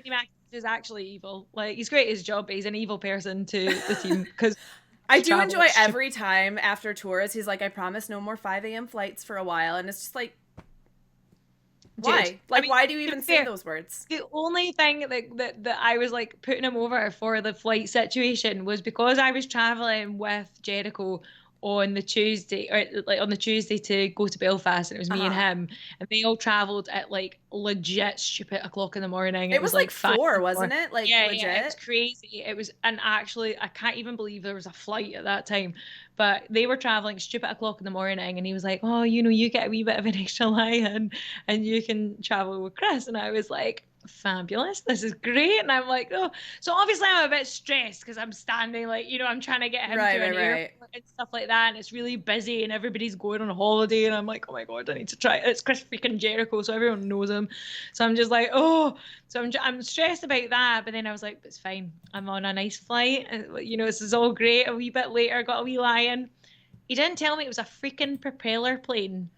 Kenny Mac is actually evil. Like, he's great at his job, but he's an evil person to the team because I do travel enjoy is stupid. every time after tours he's like, I promise no more 5 a.m. flights for a while, and it's just like, Dude, why? I Like, mean, why do you to be even say fair, those words? the only thing that I was like putting him over for the flight situation was because I was traveling with Jericho on the Tuesday, or like on the Tuesday to go to Belfast, and it was me and Uh-huh. him, and they all traveled at like legit stupid o'clock in the morning. It It was was like like 4, 5 in the morning. wasn't it? Like, Yeah, yeah, it was legit. crazy. It was, and actually, I can't even believe there was a flight at that time. But they were traveling stupid o'clock in the morning, and he was like, "Oh, you get a wee bit of an extra lie-in, and you can travel with Chris." And I was like, fabulous, this is great. And I'm like, oh, so obviously I'm a bit stressed because I'm standing, like, I'm trying to get him Right, to right, an right. airport and stuff like that, and it's really busy and everybody's going on a holiday, and I'm like, oh my god, I need to try it. It's Chris freaking Jericho, so everyone knows him. So I'm just like, oh, so I'm stressed about that. But then I was like, it's fine, I'm on a nice flight, and this is all great. A wee bit later, got a wee lie-in. He didn't tell me it was a freaking propeller plane.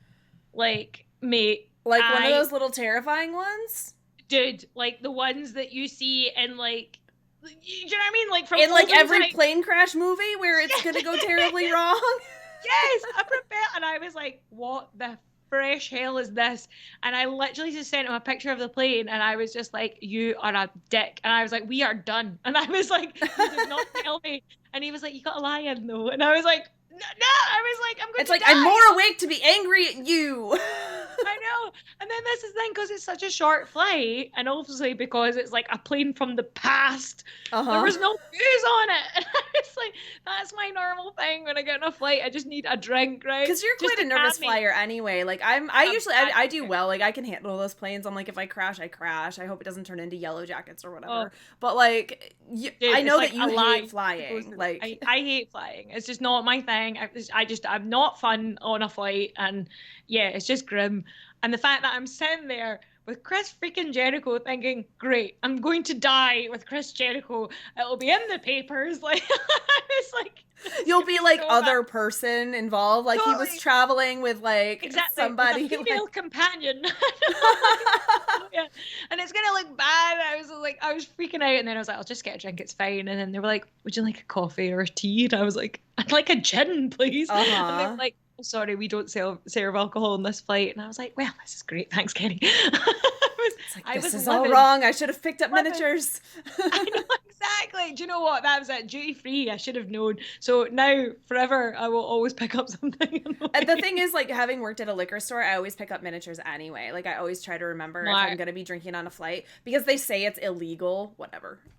Like, mate, Like one of I those little terrifying ones? dude, like the ones that you see in like, do you know what I mean? Like from In like olden every times. plane crash movie where it's gonna go terribly wrong? Yes, I prepare, and I was like, what the fresh hell is this? And I literally just sent him a picture of the plane, and I was just like, you are a dick. And I was like, we are done. And I was like, you did not tell me. And he was like, you got a lie in though. And I was like, no, no. I was like, I'm going It's to like, I'm die. more awake to be angry at you. I know. And then this is the thing, because it's such a short flight, and obviously because it's like a plane from the past, there Uh-huh. was no booze on it. And I was like, that's my normal thing when I get on a flight. I just need a drink, right? Because you're Just quite to a calm nervous me. flyer anyway. Like I I'm usually bad I do at it. well. Like I can handle those planes. I'm like, if I crash, I crash. I hope it doesn't turn into yellow jackets or Oh, whatever. But like, dude, I it's know like that a you hate lie to go flying. through. Like, I hate flying. It's just not my thing. I'm not fun on a flight, and yeah, it's just grim. And the fact that I'm sitting there with Chris freaking Jericho, thinking, great, I'm going to die with Chris Jericho. It'll be in the papers. Like, I was like, this is you'll gonna be be like so bad. other person involved. Like he was Totally, traveling with like exactly, with a somebody. female Like, companion. Like, yeah. And it's gonna look bad. I was freaking out, and then I was like, I'll just get a drink, it's fine. And then they were like, would you like a coffee or a tea? And I was like, I'd like a gin, please. And they were uh-huh. like, oh, sorry, we don't serve alcohol on this flight. And I was like, well, this is great, thanks, Kenny. It's like, I this was is all livid, wrong. I should have picked up livid. miniatures. I know exactly. Do you know what? That was it. Duty free. I should have known. So now, forever, I will always pick up something on the And the way. thing is, like, having worked at a liquor store, I always pick up miniatures anyway. Like, I always try to remember if I'm Like, going to be drinking on a flight because they say it's illegal. Whatever.